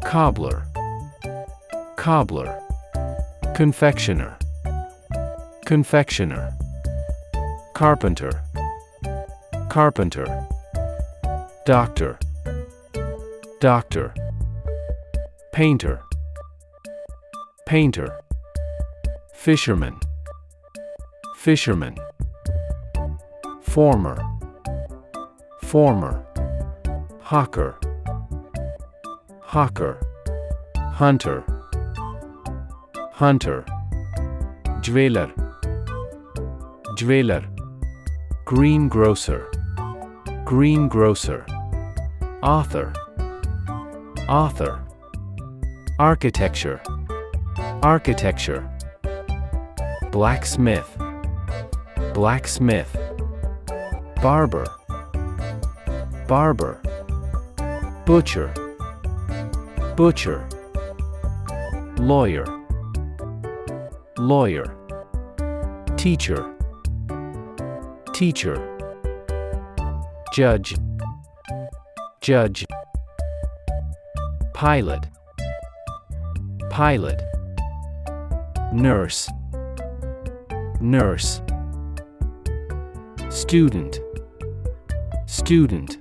cobbler, cobbler. Confectioner, confectioner. Carpenter, carpenter. Doctor, doctor. Painter, painter. Fisherman, fisherman. Former, former. Hawker, hawker. Hunter, hunter. Jeweler, jeweler. Greengrocer, greengrocer. Author, author. Architecture, architecture. Blacksmith, blacksmith. Barber, barber. Butcher, butcher. Lawyer, lawyer. Teacher, teacher. Judge, judge. Pilot, pilot. Nurse, nurse. Student, student.